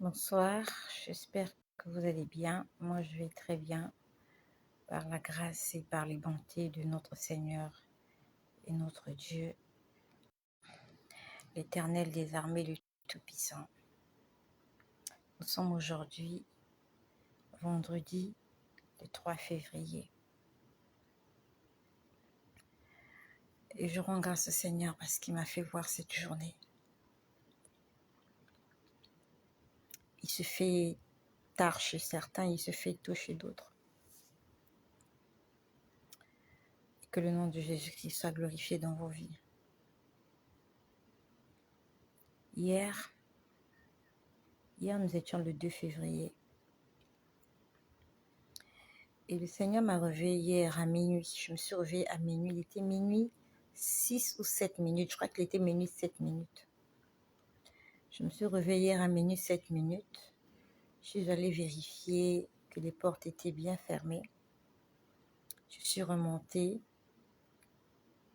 Bonsoir, j'espère que vous allez bien. Moi, je vais très bien par la grâce et par les bontés de notre Seigneur et notre Dieu, l'Éternel des armées, le Tout-Puissant. Nous sommes aujourd'hui vendredi le 3 février. Et je rends grâce au Seigneur parce qu'il m'a fait voir cette journée. Il se fait tard chez certains, il se fait tôt chez d'autres. Et que le nom de Jésus-Christ soit glorifié dans vos vies. Hier, nous étions le 2 février. Et le Seigneur m'a réveillée hier à minuit. Je me suis réveillée à minuit. Il était minuit 6 ou 7 minutes. Je crois qu'il était minuit 7 minutes. Je me suis réveillée hier à minuit 7 minutes. Je suis allée vérifier que les portes étaient bien fermées. Je suis remontée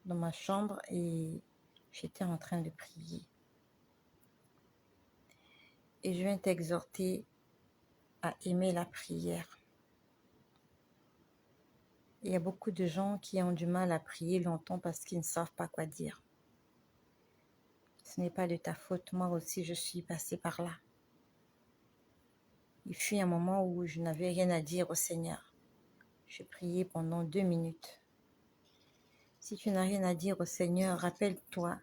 dans ma chambre et j'étais en train de prier. Et je viens t'exhorter à aimer la prière. Il y a beaucoup de gens qui ont du mal à prier longtemps parce qu'ils ne savent pas quoi dire. Ce n'est pas de ta faute. Moi aussi, je suis passée par là. Il fut un moment où je n'avais rien à dire au Seigneur. Je priais pendant 2 minutes. Si tu n'as rien à dire au Seigneur, rappelle-toi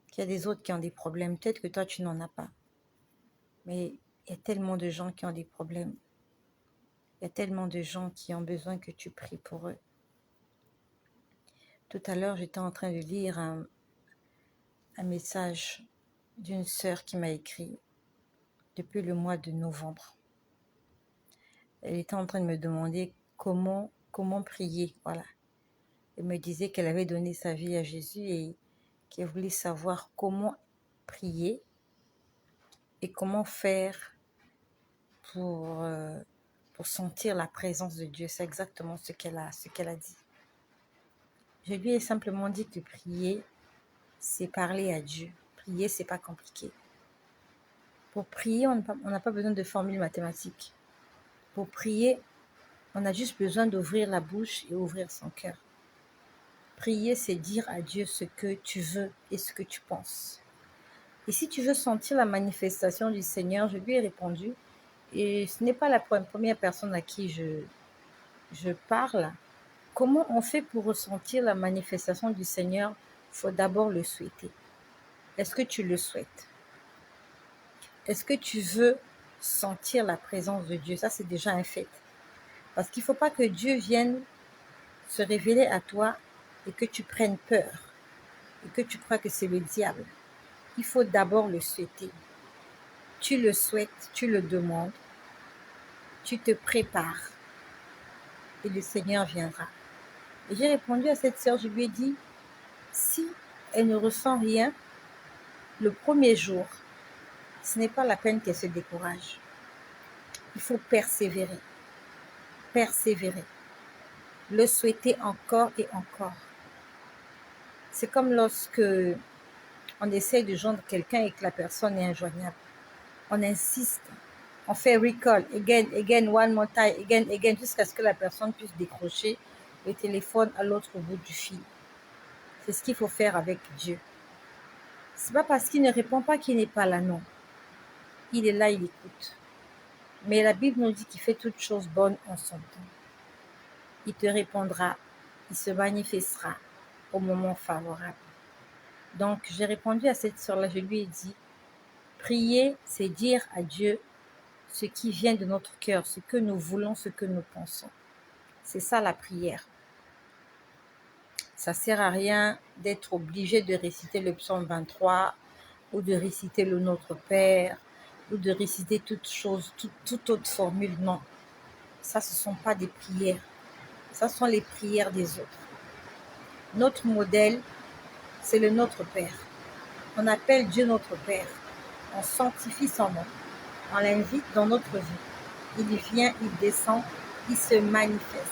qu'il y a des autres qui ont des problèmes. Peut-être que toi, tu n'en as pas. Mais il y a tellement de gens qui ont des problèmes. Il y a tellement de gens qui ont besoin que tu pries pour eux. Tout à l'heure, j'étais en train de lire un message d'une sœur qui m'a écrit depuis le mois de novembre. Elle était en train de me demander comment prier. Voilà. Elle me disait qu'elle avait donné sa vie à Jésus et qu'elle voulait savoir comment prier et comment faire pour sentir la présence de Dieu. C'est exactement ce qu'elle a dit. Je lui ai simplement dit que prier, c'est parler à Dieu. Prier, c'est pas compliqué. Pour prier, on n'a pas besoin de formules mathématiques. Pour prier, on a juste besoin d'ouvrir la bouche et ouvrir son cœur. Prier, c'est dire à Dieu ce que tu veux et ce que tu penses. Et si tu veux sentir la manifestation du Seigneur, je lui ai répondu, et ce n'est pas la première personne à qui je parle. Comment on fait pour ressentir la manifestation du Seigneur? Il faut d'abord le souhaiter. Est-ce que tu le souhaites? Est-ce que tu veux sentir la présence de Dieu? Ça, c'est déjà un fait. Parce qu'il ne faut pas que Dieu vienne se révéler à toi et que tu prennes peur et que tu crois que c'est le diable. Il faut d'abord le souhaiter. Tu le souhaites, tu le demandes, tu te prépares et le Seigneur viendra. Et j'ai répondu à cette sœur, je lui ai dit, si elle ne ressent rien, le premier jour, ce n'est pas la peine qu'elle se décourage. Il faut persévérer. Persévérer. Le souhaiter encore et encore. C'est comme lorsque on essaie de joindre quelqu'un et que la personne est injoignable. On insiste. On fait recall, again, one more time, again, jusqu'à ce que la personne puisse décrocher le téléphone à l'autre bout du fil. C'est ce qu'il faut faire avec Dieu. C'est pas parce qu'il ne répond pas qu'il n'est pas là, non. Il est là, il écoute. Mais la Bible nous dit qu'il fait toutes choses bonnes en son temps. Il te répondra, il se manifestera au moment favorable. Donc, j'ai répondu à cette sœur-là, je lui ai dit, prier, c'est dire à Dieu ce qui vient de notre cœur, ce que nous voulons, ce que nous pensons. C'est ça la prière. Ça ne sert à rien d'être obligé de réciter le psaume 23 ou de réciter le Notre Père ou de réciter toute autre formule. Non, ça ce ne sont pas des prières. Ça sont les prières des autres. Notre modèle, c'est le Notre Père. On appelle Dieu notre Père. On sanctifie son nom. On l'invite dans notre vie. Il vient, il descend, il se manifeste.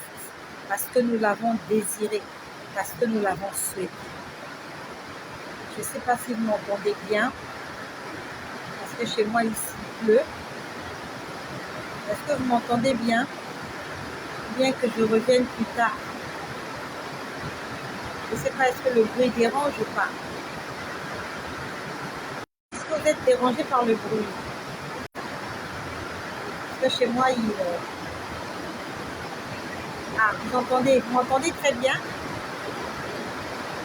Parce que nous l'avons désiré. Parce que nous l'avons souhaité. Je ne sais pas si vous m'entendez bien. Parce que chez moi ici il pleut. Est-ce que vous m'entendez bien? Bien que je revienne plus tard. Je ne sais pas, est-ce que le bruit dérange ou pas? Est-ce que vous êtes dérangé par le bruit? Parce que chez moi, Ah, vous m'entendez très bien?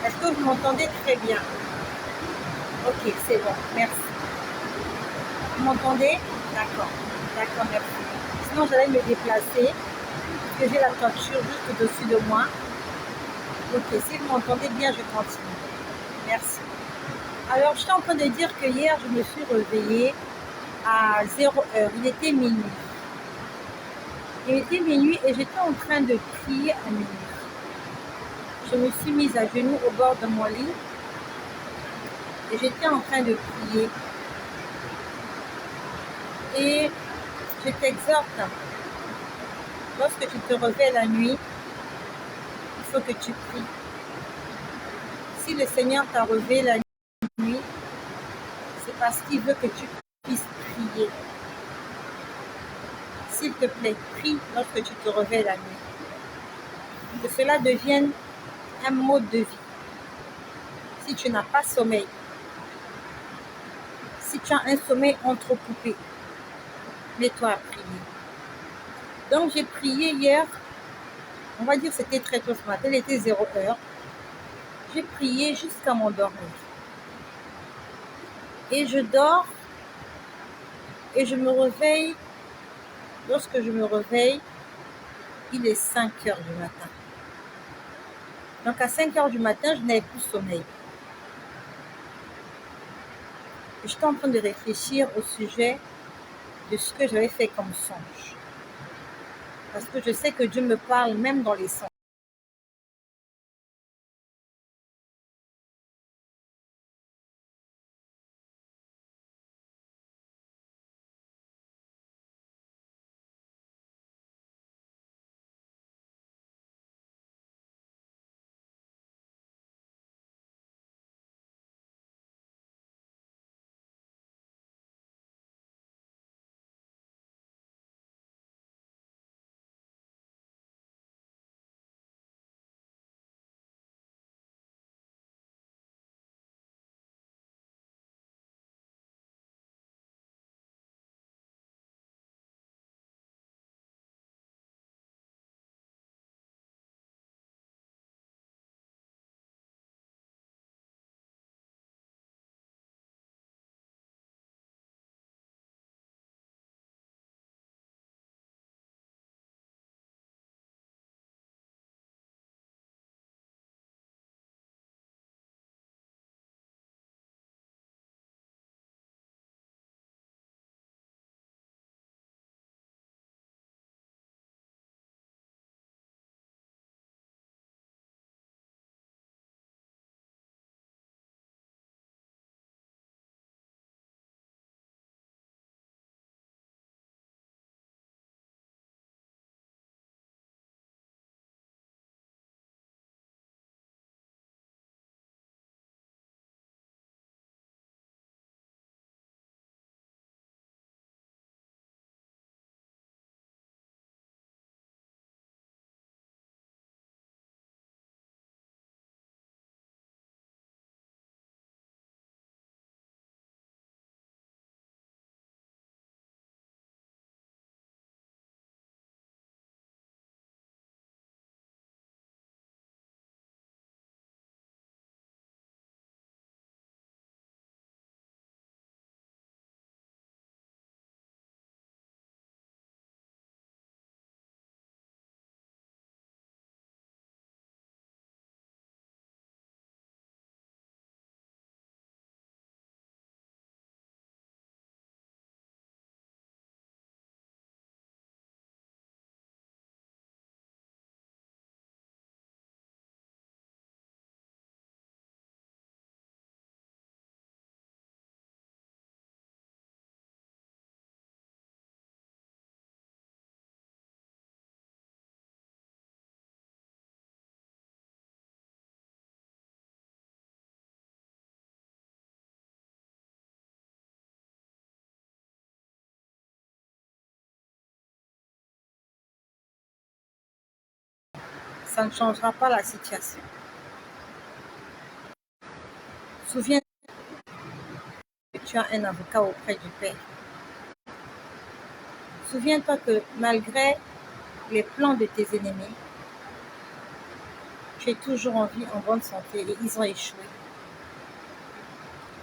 Est-ce que vous m'entendez très bien? Ok, c'est bon, merci. Vous m'entendez? D'accord, d'accord, merci. Sinon, j'allais me déplacer, parce que j'ai la toiture juste au-dessus de moi. Ok, si vous m'entendez bien, je continue. Merci. Alors, j'étais en train de dire que hier, je me suis réveillée à 0 heure. Il était minuit. Il était minuit et j'étais en train de prier à minuit. Je me suis mise à genoux au bord de mon lit et j'étais en train de prier. Et je t'exhorte, lorsque tu te réveilles la nuit, il faut que tu pries. Si le Seigneur t'a réveillé la nuit, c'est parce qu'il veut que tu puisses prier. S'il te plaît, prie lorsque tu te réveilles la nuit. Que cela devienne un mode de vie. Si tu n'as pas sommeil, si tu as un sommeil entrecoupé, mets-toi à prier. Donc j'ai prié hier, on va dire que c'était très tôt ce matin, il était 0 heure. J'ai prié jusqu'à m'endormir. Et je dors et je me réveille. Lorsque je me réveille, il est 5 heures du matin. Donc à 5 heures du matin, je n'avais plus sommeil. J'étais en train de réfléchir au sujet de ce que j'avais fait comme songe. Parce que je sais que Dieu me parle même dans les songes. ça ne changera pas la situation. Souviens que tu as un avocat auprès du Père. Souviens-toi que malgré les plans de tes ennemis, tu es toujours en vie, en bonne santé et ils ont échoué.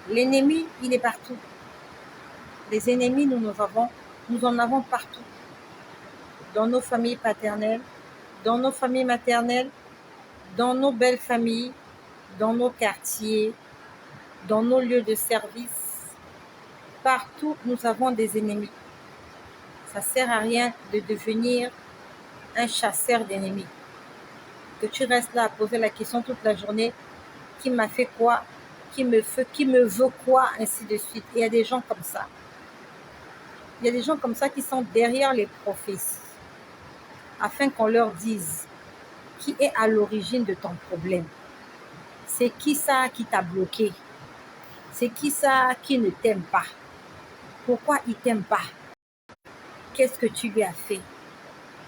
L'ennemi, il est partout. Les ennemis, nous en avons partout. Dans nos familles paternelles, dans nos familles maternelles, dans nos belles familles, dans nos quartiers, dans nos lieux de service. Partout, nous avons des ennemis. Ça ne sert à rien de devenir un chasseur d'ennemis. Que tu restes là à poser la question toute la journée, qui m'a fait quoi, qui me veut quoi, ainsi de suite. Et il y a des gens comme ça. Il y a des gens comme ça qui sont derrière les prophéties, afin qu'on leur dise qui est à l'origine de ton problème. C'est qui ça qui t'a bloqué? C'est qui ça qui ne t'aime pas? Pourquoi il ne t'aime pas? Qu'est-ce que tu lui as fait?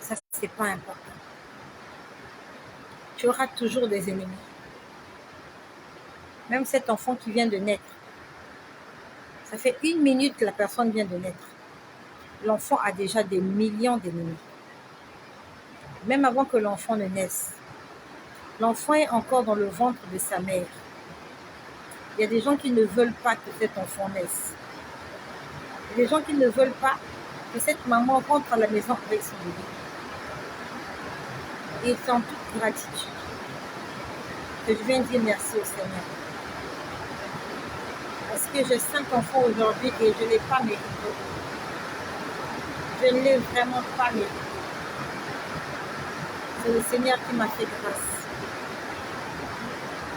Ça, c'est pas important. Tu auras toujours des ennemis. Même cet enfant qui vient de naître, ça fait 1 minute que la personne vient de naître. L'enfant a déjà des millions d'ennemis. Même avant que l'enfant ne naisse, l'enfant est encore dans le ventre de sa mère. Il y a des gens qui ne veulent pas que cet enfant naisse. Il y a des gens qui ne veulent pas que cette maman rentre à la maison avec son bébé. Et c'est en toute gratitude que je viens dire merci au Seigneur. Parce que j'ai 5 enfants aujourd'hui et je ne l'ai pas mérité. Je ne l'ai vraiment pas mérité. C'est le Seigneur qui m'a fait grâce.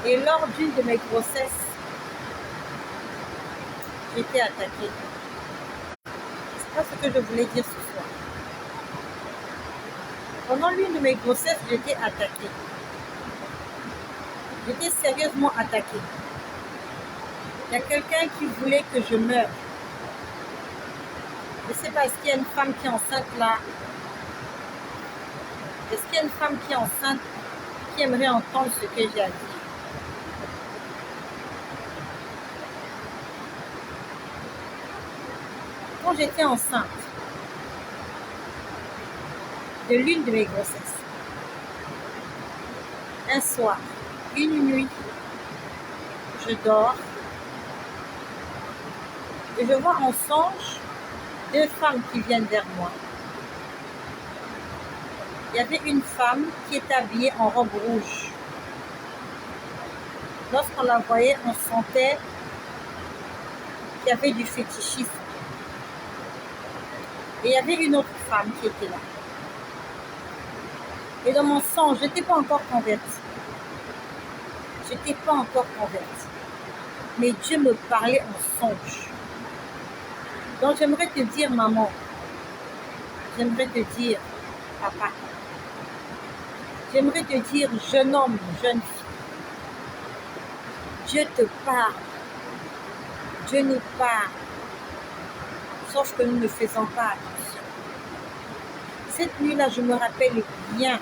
Et lors d'une de mes grossesses, j'ai été attaquée. C'est pas ce que je voulais dire ce soir. Pendant l'une de mes grossesses, j'ai été attaquée. J'étais sérieusement attaquée. Il y a quelqu'un qui voulait que je meure. Je sais pas, est-ce qu'il y a une femme qui est enceinte là? Est-ce qu'il y a une femme qui est enceinte qui aimerait entendre ce que j'ai à dire? Quand j'étais enceinte de l'une de mes grossesses, un soir, une nuit, je dors et je vois en songe 2 femmes qui viennent vers moi. Il y avait une femme qui était habillée en robe rouge. Lorsqu'on la voyait, on sentait qu'il y avait du fétichisme. Et il y avait une autre femme qui était là. Et dans mon songe, je n'étais pas encore convertie. Je n'étais pas encore convertie. Mais Dieu me parlait en songe. Donc j'aimerais te dire, maman, j'aimerais te dire, papa, j'aimerais te dire, jeune homme, jeune fille, Dieu te parle, Dieu nous parle, sauf que nous ne faisons pas attention. Cette nuit-là, je me rappelle bien,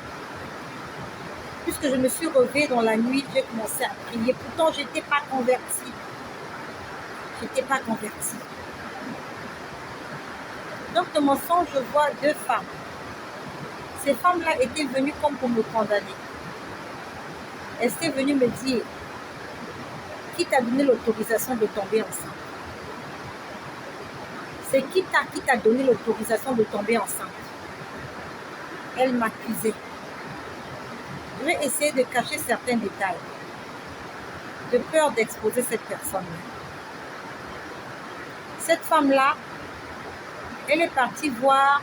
puisque je me suis réveillée dans la nuit, j'ai commencé à prier, pourtant je n'étais pas convertie. Je n'étais pas convertie. Donc, dans mon songe, je vois 2 femmes. Ces femmes-là étaient venues comme pour me condamner. Elles étaient venues me dire, qui t'a donné l'autorisation de tomber enceinte? C'est qui t'a donné l'autorisation de tomber enceinte? Elles m'accusaient. Je vais essayer de cacher certains détails, de peur d'exposer cette personne-là. Cette femme-là, elle est partie voir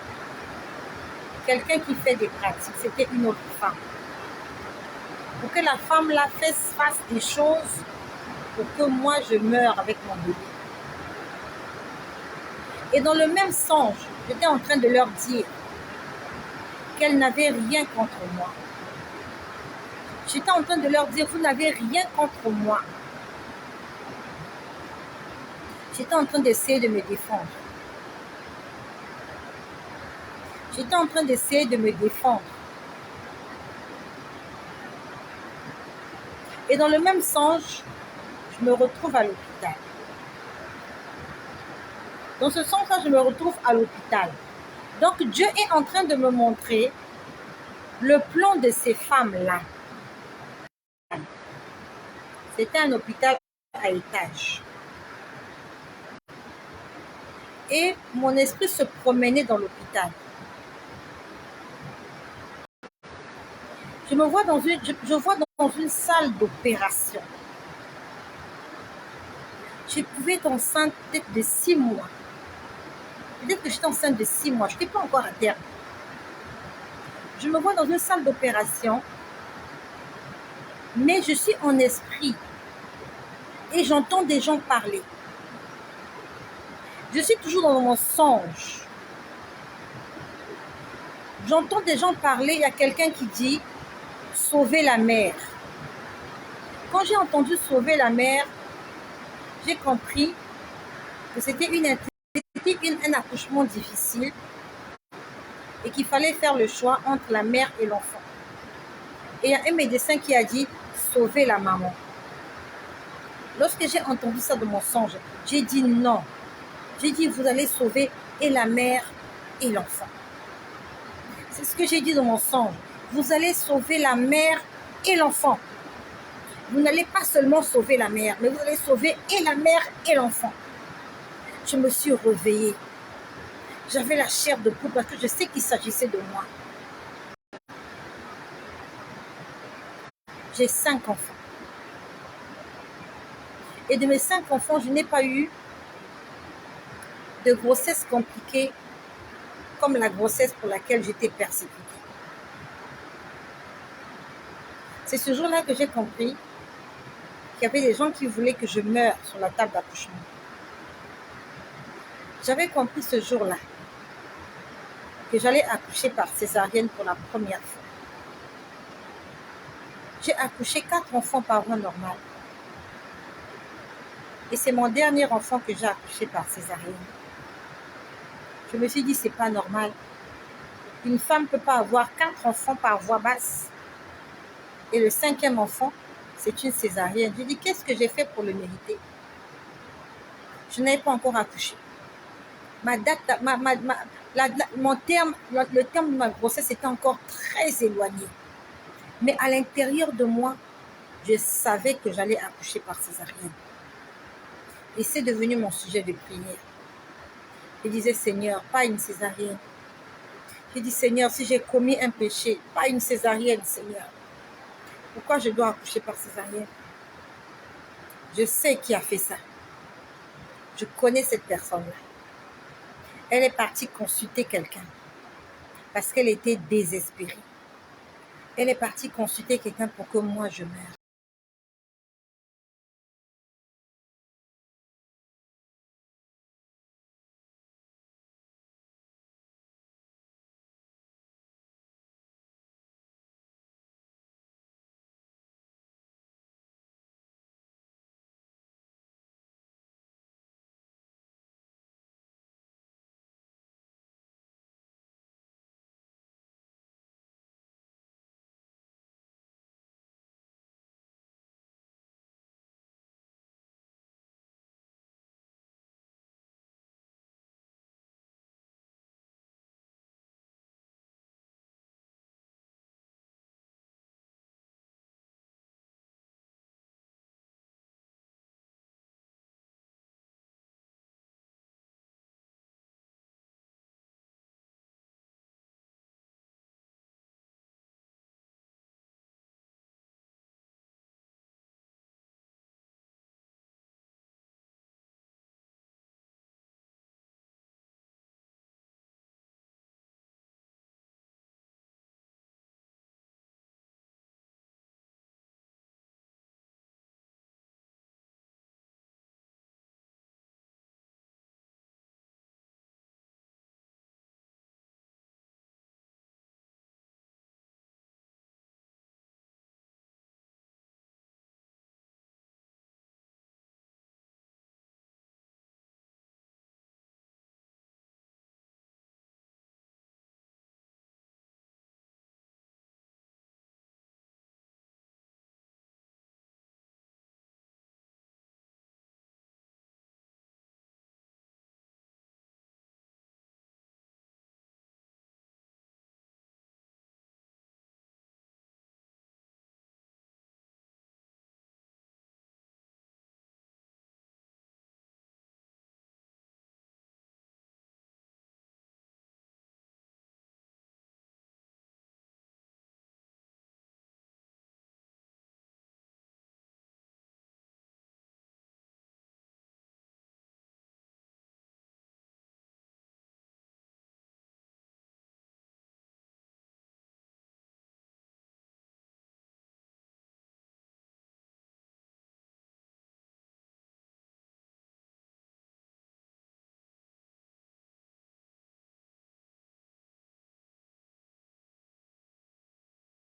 quelqu'un qui fait des pratiques. C'était une autre femme. Pour que la femme-là fasse des choses pour que moi je meure avec mon bébé. Et dans le même songe, j'étais en train de leur dire qu'elles n'avaient rien contre moi. J'étais en train de leur dire, vous n'avez rien contre moi. J'étais en train d'essayer de me défendre. J'étais en train d'essayer de me défendre. Et dans le même songe, je me retrouve à l'hôpital. Dans ce sens-là, je me retrouve à l'hôpital. Donc, Dieu est en train de me montrer le plan de ces femmes-là. C'était un hôpital à étage. Et mon esprit se promenait dans l'hôpital. Je vois dans une salle d'opération. Je pouvais être enceinte peut-être de 6 mois. Peut-être que j'étais enceinte de 6 mois. Je n'étais pas encore à terme. Je me vois dans une salle d'opération, mais je suis en esprit et j'entends des gens parler. Je suis toujours dans mon songe. J'entends des gens parler, il y a quelqu'un qui dit « Sauver la mère ». Quand j'ai entendu « Sauver la mère », j'ai compris que c'était un accouchement difficile et qu'il fallait faire le choix entre la mère et l'enfant. Et il y a un médecin qui a dit « Sauver la maman ». Lorsque j'ai entendu ça de mon songe, j'ai dit non. J'ai dit, vous allez sauver et la mère et l'enfant. C'est ce que j'ai dit dans mon songe. Vous allez sauver la mère et l'enfant. Vous n'allez pas seulement sauver la mère, mais vous allez sauver et la mère et l'enfant. Je me suis réveillée. J'avais la chair de poule parce que je sais qu'il s'agissait de moi. J'ai 5 enfants. Et de mes 5 enfants, je n'ai pas eu de grossesse compliquée comme la grossesse pour laquelle j'étais persécutée. C'est ce jour-là que j'ai compris qu'il y avait des gens qui voulaient que je meure sur la table d'accouchement. J'avais compris ce jour-là que j'allais accoucher par césarienne pour la première fois. J'ai accouché 4 enfants par voie normale. Et c'est mon dernier enfant que j'ai accouché par césarienne. Je me suis dit, c'est pas normal. Une femme ne peut pas avoir 4 enfants par voie basse. Et le 5e enfant, c'est une césarienne. J'ai dit, qu'est-ce que j'ai fait pour le mériter? Je n'avais pas encore accouché. Le terme de ma grossesse était encore très éloigné. Mais à l'intérieur de moi, je savais que j'allais accoucher par césarienne. Et c'est devenu mon sujet de prière. Je disais, Seigneur, pas une césarienne. Je dis, Seigneur, si j'ai commis un péché, pas une césarienne, Seigneur. Pourquoi je dois accoucher par césarienne? Je sais qui a fait ça. Je connais cette personne-là. Elle est partie consulter quelqu'un parce qu'elle était désespérée. Elle est partie consulter quelqu'un pour que moi je meure.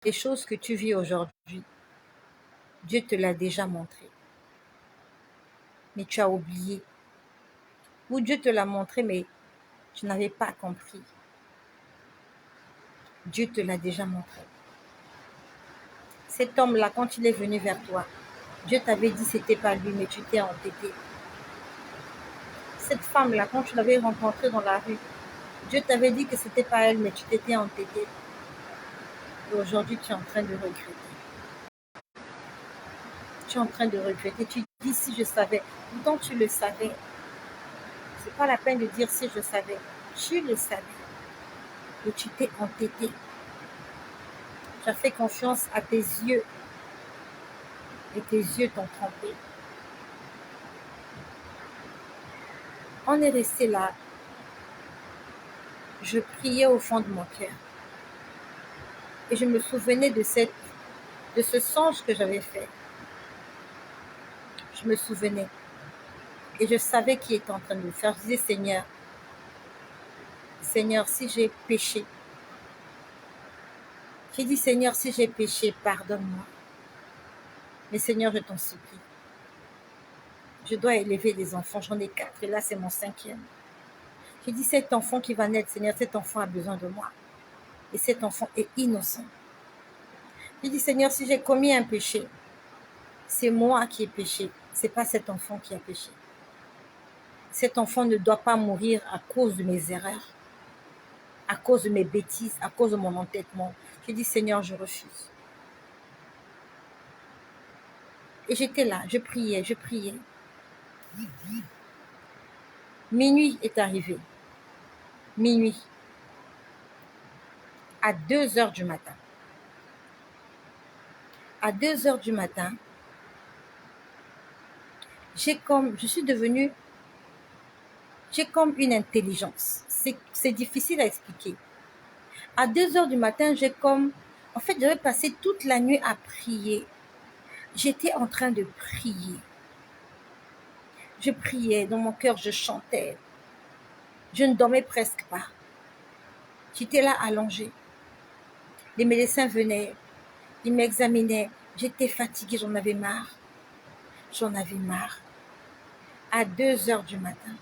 les choses que tu vis aujourd'hui, Dieu te l'a déjà montré. Mais tu as oublié. Ou Dieu te l'a montré, mais tu n'avais pas compris. Dieu te l'a déjà montré. Cet homme-là, quand il est venu vers toi, Dieu t'avait dit que ce n'était pas lui, mais tu t'es entêté. Cette femme-là, quand tu l'avais rencontrée dans la rue, Dieu t'avait dit que ce n'était pas elle, mais tu t'étais entêté. Et aujourd'hui, tu es en train de regretter. Tu es en train de regretter. Tu dis si je savais. Pourtant, tu le savais. Ce n'est pas la peine de dire si je savais. Tu le savais. Et tu t'es entêté. Tu as fait confiance à tes yeux. Et tes yeux t'ont trompé. On est resté là. Je priais au fond de mon cœur. Et je me souvenais de ce songe que j'avais fait. Je me souvenais. Et je savais qui était en train de le faire. Je disais, Seigneur, si j'ai péché. J'ai dit, Seigneur, si j'ai péché, pardonne-moi. Mais Seigneur, je t'en supplie. Je dois élever des enfants. J'en ai 4 et là, c'est mon 5e. J'ai dit, cet enfant qui va naître, Seigneur, cet enfant a besoin de moi. Et cet enfant est innocent. J'ai dit, Seigneur, si j'ai commis un péché, c'est moi qui ai péché. Ce n'est pas cet enfant qui a péché. Cet enfant ne doit pas mourir à cause de mes erreurs, à cause de mes bêtises, à cause de mon entêtement. J'ai dit, Seigneur, je refuse. Et j'étais là, je priais. Minuit est arrivé. Minuit. À 2h du matin. À 2h du matin, j'ai comme une intelligence. C'est difficile à expliquer. À 2h du matin, j'avais passé toute la nuit à prier. J'étais en train de prier. Je priais, dans mon cœur, je chantais. Je ne dormais presque pas. J'étais là allongée. Les médecins venaient, ils m'examinaient. J'étais fatiguée, j'en avais marre. À 2h du matin,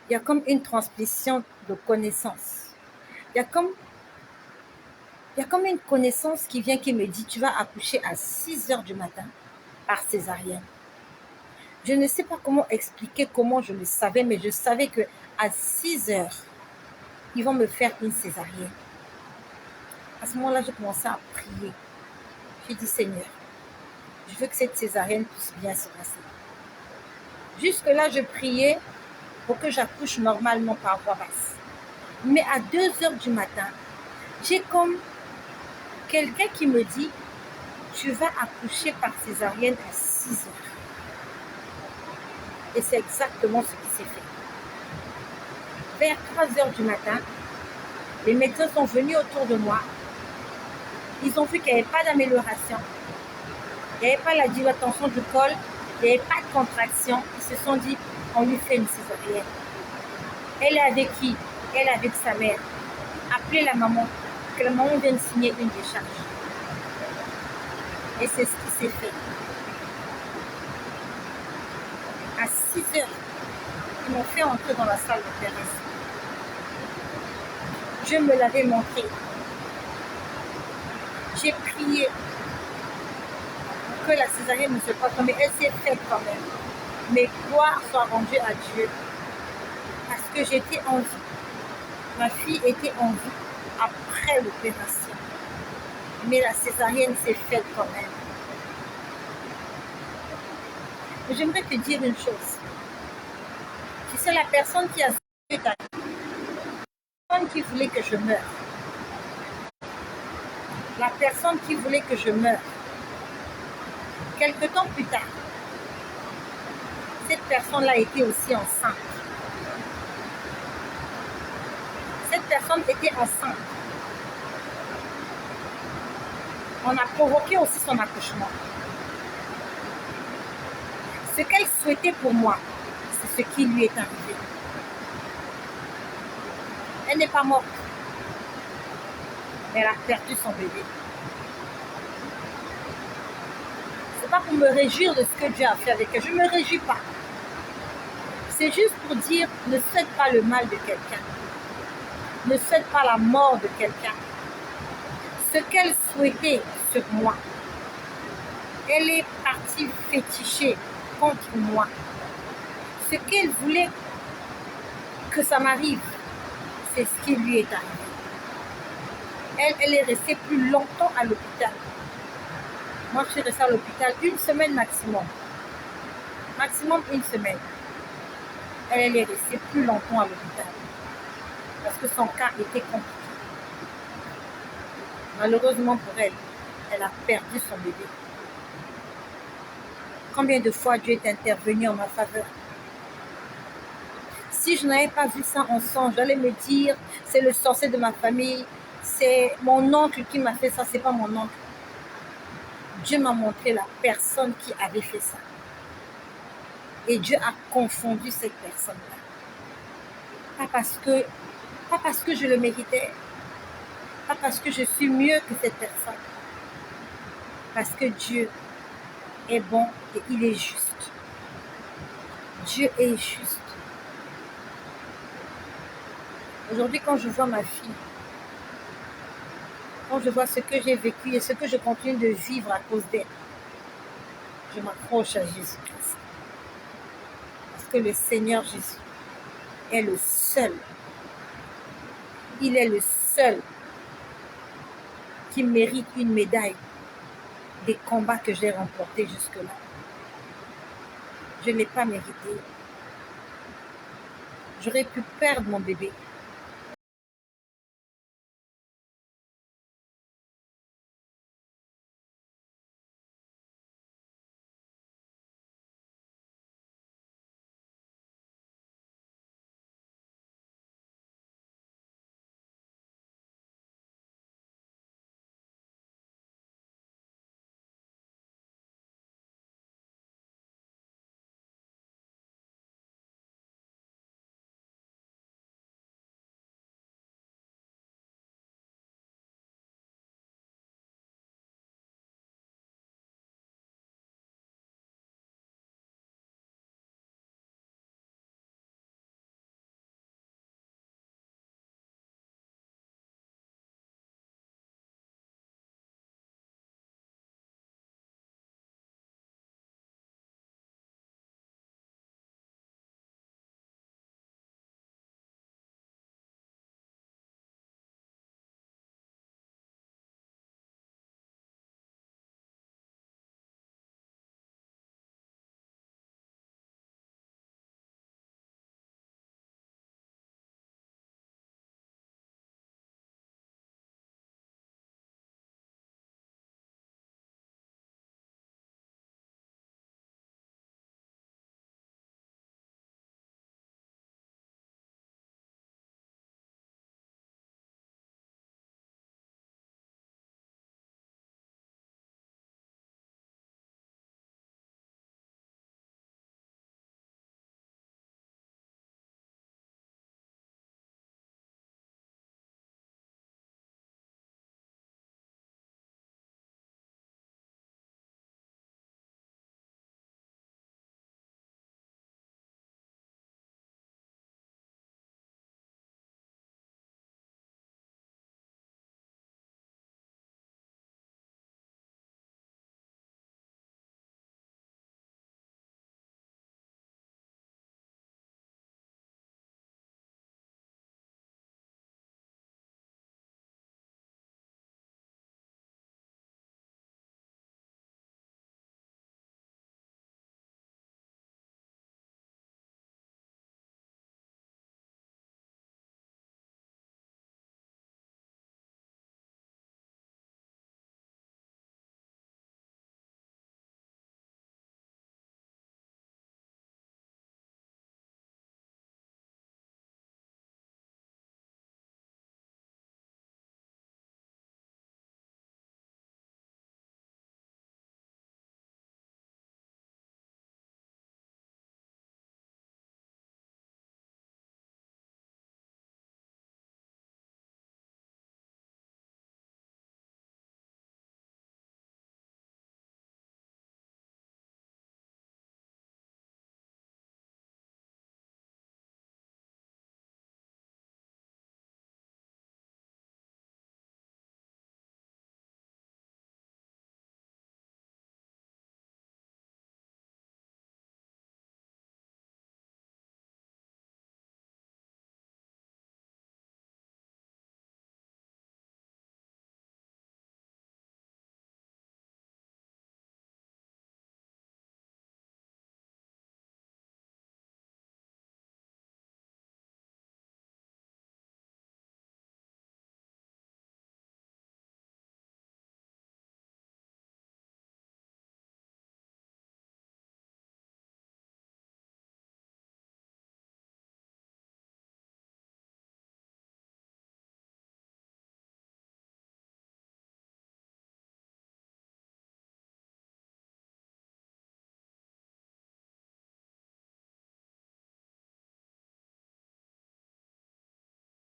il y a comme une transmission de connaissances. Il y a comme une connaissance qui vient qui me dit, tu vas accoucher à 6h du matin par césarienne. Je ne sais pas comment expliquer comment je le savais, mais je savais qu'à 6h, ils vont me faire une césarienne. À ce moment-là, j'ai commencé à prier. J'ai dit, Seigneur, je veux que cette césarienne puisse bien se passer. Jusque-là, je priais pour que j'accouche normalement par voie basse. Mais à 2h du matin, j'ai comme quelqu'un qui me dit, tu vas accoucher par césarienne à 6h. Et c'est exactement ce qui s'est fait. Vers 3h du matin, les médecins sont venus autour de moi. Ils ont vu qu'il n'y avait pas d'amélioration. Il n'y avait pas la dilatation du col. Il n'y avait pas de contraction. Ils se sont dit, on lui fait une césarienne. Elle est avec qui? Elle est avec sa mère. Appelez la maman. Que la maman vienne signer une décharge. Et c'est ce qui s'est fait. À 6h, ils m'ont fait entrer dans la salle d'opération. Je me l'avais montré. J'ai prié que la césarienne ne se passe pas, mais elle s'est faite quand même. Mais gloire soit rendue à Dieu. Parce que j'étais en vie. Ma fille était en vie après l'opération. Mais la césarienne s'est faite quand même. Mais j'aimerais te dire une chose. Tu sais, la personne qui a sauvé ta vie, la personne qui voulait que je meure, la personne qui voulait que je meure, quelque temps plus tard, cette personne-là était aussi enceinte. Cette personne était enceinte. On a provoqué aussi son accouchement. Ce qu'elle souhaitait pour moi, c'est ce qui lui est arrivé. Elle n'est pas morte. mais elle a perdu son bébé. C'est pas pour me réjouir de ce que Dieu a fait avec elle. Je ne me réjouis pas. C'est juste pour dire, ne souhaite pas le mal de quelqu'un. Ne souhaite pas la mort de quelqu'un. Ce qu'elle souhaitait sur moi, elle est partie féticher contre moi. Ce qu'elle voulait que ça m'arrive, c'est ce qui lui est arrivé. Elle est restée plus longtemps à l'hôpital. Moi, je suis restée à l'hôpital 1 semaine maximum. Maximum 1 semaine. Elle est restée plus longtemps à l'hôpital. Parce que son cas était compliqué. Malheureusement pour elle, elle a perdu son bébé. Combien de fois Dieu est intervenu en ma faveur? Si je n'avais pas vu ça en songe, j'allais me dire, c'est le sorcier de ma famille, c'est mon oncle qui m'a fait ça, c'est pas mon oncle. Dieu m'a montré la personne qui avait fait ça. Et Dieu a confondu cette personne-là. Pas parce que je le méritais, pas parce que je suis mieux que cette personne. Parce que Dieu est bon et il est juste. Dieu est juste. Aujourd'hui, quand je vois ma fille, quand je vois ce que j'ai vécu et ce que je continue de vivre à cause d'elle, je m'accroche à Jésus-Christ. Parce que le Seigneur Jésus est le seul. Il est le seul qui mérite une médaille des combats que j'ai remportés jusque-là. Je ne l'ai pas mérité. J'aurais pu perdre mon bébé.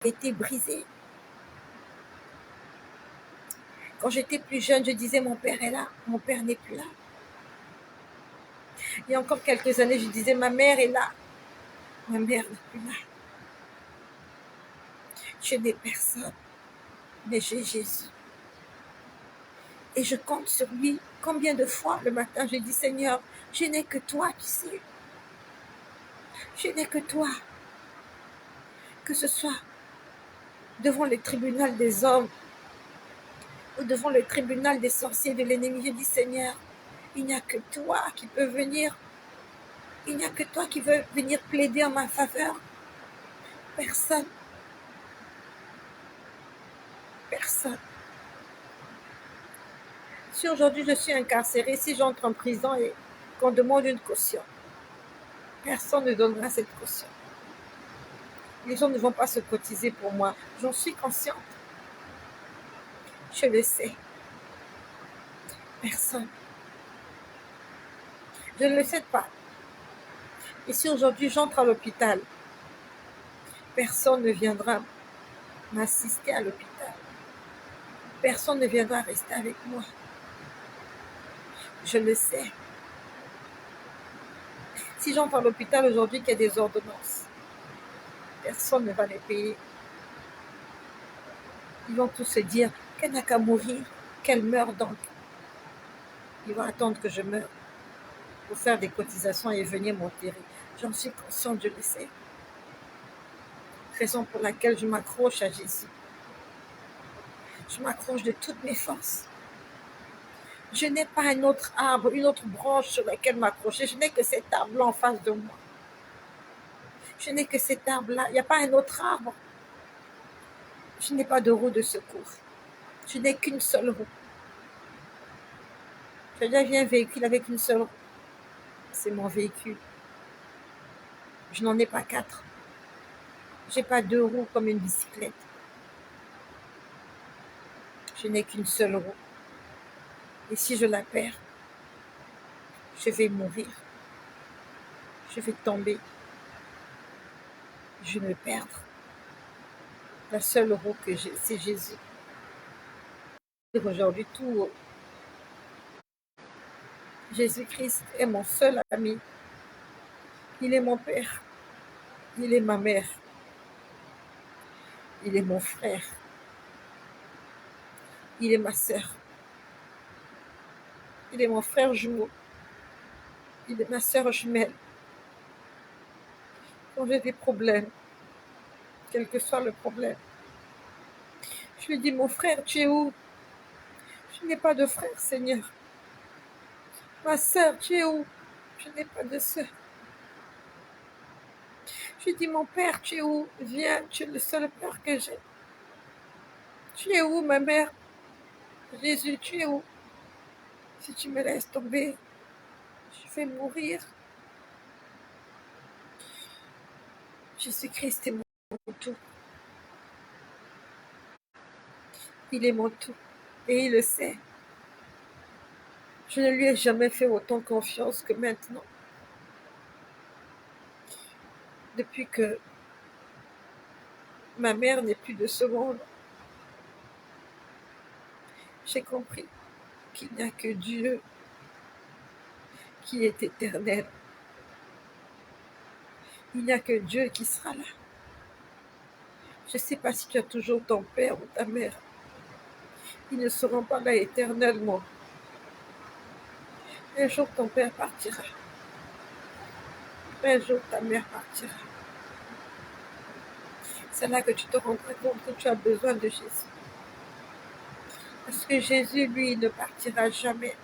été brisée. Quand j'étais plus jeune, je disais mon père est là, mon père n'est plus là. Il y a encore quelques années, je disais ma mère est là, ma mère n'est plus là. Je n'ai personne, mais j'ai Jésus. Et je compte sur lui. Combien de fois le matin, je dis Seigneur, je n'ai que toi, tu sais. Je n'ai que toi. Que ce soit devant le tribunal des hommes ou devant le tribunal des sorciers de l'ennemi, je dis Seigneur, il n'y a que toi qui peux venir. Il n'y a que toi qui veux venir plaider en ma faveur. Personne. Personne. Si aujourd'hui je suis incarcérée, si j'entre en prison et qu'on demande une caution, personne ne donnera cette caution. Les gens ne vont pas se cotiser pour moi. J'en suis consciente. Je le sais. Personne. Je ne le sais pas. Et si aujourd'hui j'entre à l'hôpital, personne ne viendra m'assister à l'hôpital. Personne ne viendra rester avec moi. Je le sais. Si j'entre à l'hôpital aujourd'hui qu'il y a des ordonnances, personne ne va les payer. Ils vont tous se dire qu'elle n'a qu'à mourir, qu'elle meure donc. Ils vont attendre que je meure pour faire des cotisations et venir m'enterrer. J'en suis consciente, je le sais. Raison pour laquelle je m'accroche à Jésus. Je m'accroche de toutes mes forces. Je n'ai pas un autre arbre, une autre branche sur laquelle m'accrocher. Je n'ai que cet arbre-là en face de moi. Je n'ai que cet arbre-là. Il n'y a pas un autre arbre. Je n'ai pas de roue de secours. Je n'ai qu'une seule roue. J'ai déjà vu un véhicule avec une seule roue. C'est mon véhicule. Je n'en ai pas 4. Je n'ai pas 2 roues comme une bicyclette. Je n'ai qu'une seule roue. Et si je la perds, je vais mourir. Je vais tomber. Je vais me perdre. La seule roue que j'ai, c'est Jésus. Aujourd'hui, tout. Jésus-Christ est mon seul ami. Il est mon père. Il est ma mère. Il est mon frère. Il est ma sœur. Il est mon frère jumeau. Il est ma sœur jumelle. Quand j'ai des problèmes, quel que soit le problème, je lui dis, mon frère, tu es où? Je n'ai pas de frère, Seigneur. Ma sœur, tu es où? Je n'ai pas de sœur. Je lui dis, mon père, tu es où? Viens, tu es le seul père que j'ai. Tu es où, ma mère? Jésus, tu es où? Si tu me laisses tomber, je vais mourir. Jésus-Christ est mon tout. Il est mon tout. Et il le sait. Je ne lui ai jamais fait autant confiance que maintenant. Depuis que ma mère n'est plus de ce monde, j'ai compris qu'il n'y a que Dieu qui est éternel. Il n'y a que Dieu qui sera là. Je ne sais pas si tu as toujours ton père ou ta mère. Ils ne seront pas là éternellement. Un jour, ton père partira. Un jour, ta mère partira. C'est là que tu te rendras compte que tu as besoin de Jésus. Parce que Jésus, lui, ne partira jamais.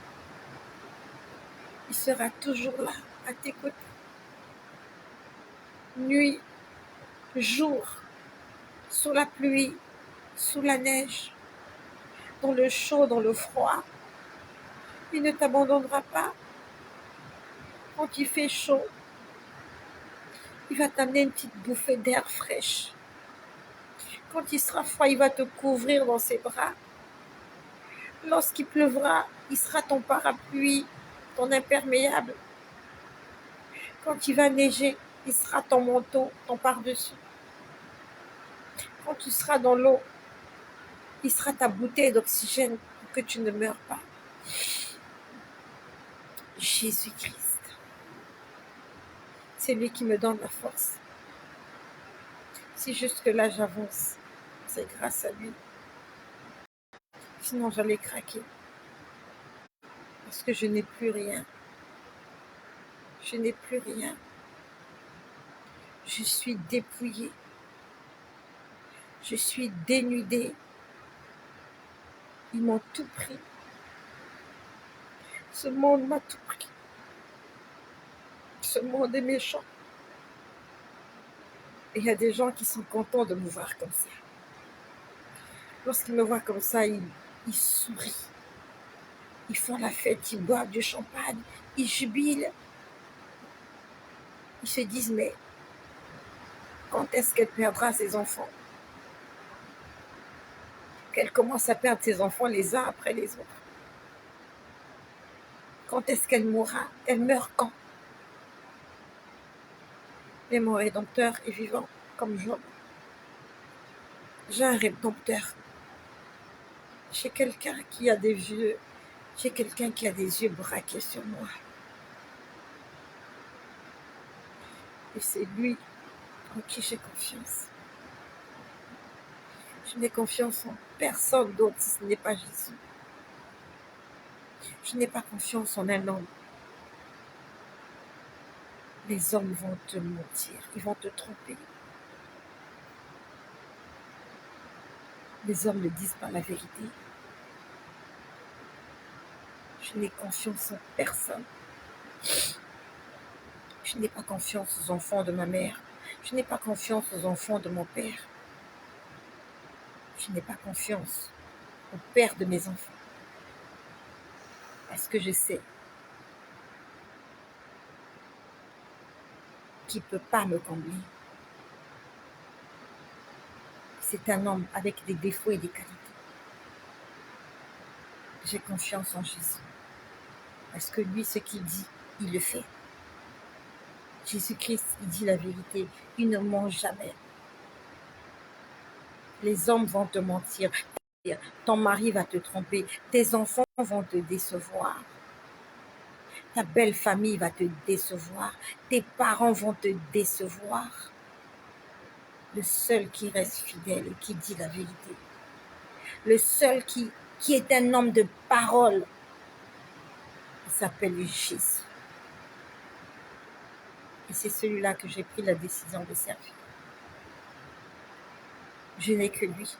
Il sera toujours là, à tes côtés. Nuit, jour, sous la pluie, sous la neige, dans le chaud, dans le froid. Il ne t'abandonnera pas. Quand il fait chaud, il va t'amener une petite bouffée d'air fraîche. Quand il sera froid, il va te couvrir dans ses bras. Lorsqu'il pleuvra, il sera ton parapluie, ton imperméable. Quand il va neiger, il sera ton manteau, ton par-dessus. Quand tu seras dans l'eau, il sera ta bouteille d'oxygène pour que tu ne meurs pas. Jésus-Christ, c'est lui qui me donne la force. Si jusque-là j'avance, c'est grâce à lui. Sinon j'allais craquer. Parce que je n'ai plus rien. Je n'ai plus rien. Je suis dépouillée. Je suis dénudée. Ils m'ont tout pris. Ce monde m'a tout pris. Ce monde est méchant. Et il y a des gens qui sont contents de me voir comme ça. Lorsqu'ils me voient comme ça, ils sourient. Ils font la fête, ils boivent du champagne, ils jubilent. Ils se disent, mais quand est-ce qu'elle perdra ses enfants? Qu'elle commence à perdre ses enfants les uns après les autres. Quand est-ce qu'elle mourra? Elle meurt quand? Mais mon Rédempteur est vivant, comme Job. J'ai un Rédempteur. J'ai quelqu'un qui a des yeux. J'ai quelqu'un qui a des yeux braqués sur moi. Et c'est lui en qui j'ai confiance. Je n'ai confiance en personne d'autre si ce n'est pas Jésus. Je n'ai pas confiance en un homme. Les hommes vont te mentir, ils vont te tromper. Les hommes ne disent pas la vérité. Je n'ai confiance en personne. Je n'ai pas confiance aux enfants de ma mère. Je n'ai pas confiance aux enfants de mon père. Je n'ai pas confiance au père de mes enfants. Parce que je sais qu'il ne peut pas me combler. C'est un homme avec des défauts et des qualités. J'ai confiance en Jésus. Parce que lui, ce qu'il dit, il le fait. Jésus-Christ, il dit la vérité. Il ne ment jamais. Les hommes vont te mentir. Ton mari va te tromper. Tes enfants vont te décevoir. Ta belle famille va te décevoir. Tes parents vont te décevoir. Le seul qui reste fidèle et qui dit la vérité. Le seul qui est un homme de parole. Il s'appelle Jésus. Et c'est celui-là que j'ai pris la décision de servir. Je n'ai que lui.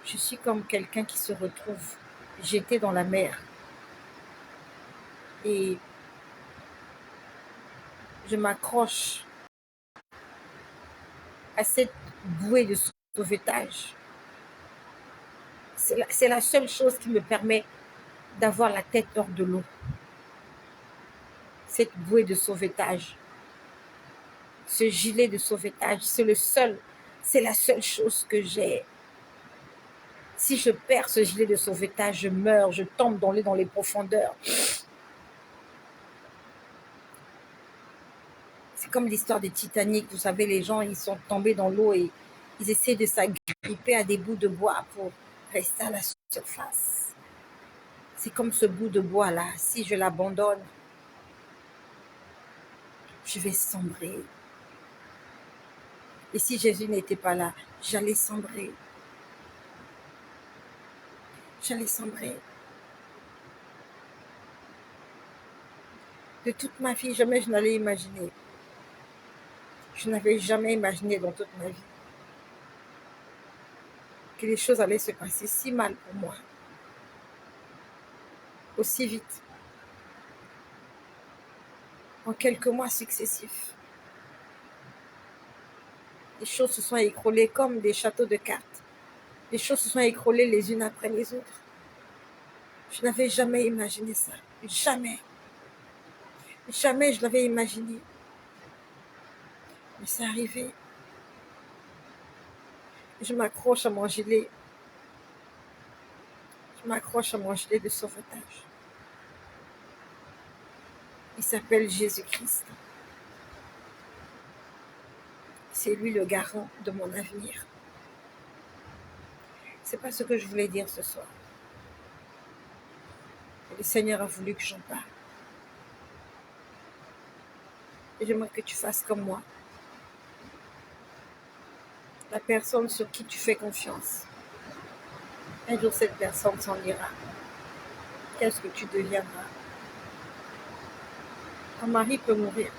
Je suis comme quelqu'un qui se retrouve jeté dans la mer. Et je m'accroche à cette bouée de sauvetage. C'est la seule chose qui me permet d'avoir la tête hors de l'eau. Cette bouée de sauvetage. Ce gilet de sauvetage, c'est la seule chose que j'ai. Si je perds ce gilet de sauvetage, je meurs, je tombe dans les profondeurs. C'est comme l'histoire des Titanic. Vous savez, les gens, ils sont tombés dans l'eau et ils essaient de s'agripper à des bouts de bois pour rester à la surface. C'est comme ce bout de bois-là. Si je l'abandonne, je vais sombrer. Et si Jésus n'était pas là, j'allais sombrer. J'allais sombrer. De toute ma vie, jamais je n'allais imaginer. Je n'avais jamais imaginé dans toute ma vie que les choses allaient se passer si mal pour moi. Aussi vite. En quelques mois successifs. Les choses se sont écroulées comme des châteaux de cartes. Les choses se sont écroulées les unes après les autres. Je n'avais jamais imaginé ça. Jamais. Jamais je l'avais imaginé. Mais c'est arrivé. Je m'accroche à mon gilet. Je m'accroche à mon gilet de sauvetage. Il s'appelle Jésus-Christ. c'est lui le garant de mon avenir. C'est pas ce que je voulais dire ce soir. Et le Seigneur a voulu que j'en parle. Et j'aimerais que tu fasses comme moi. La personne sur qui tu fais confiance. Un jour, cette personne s'en ira. Qu'est-ce que tu deviendras? Ton mari peut mourir.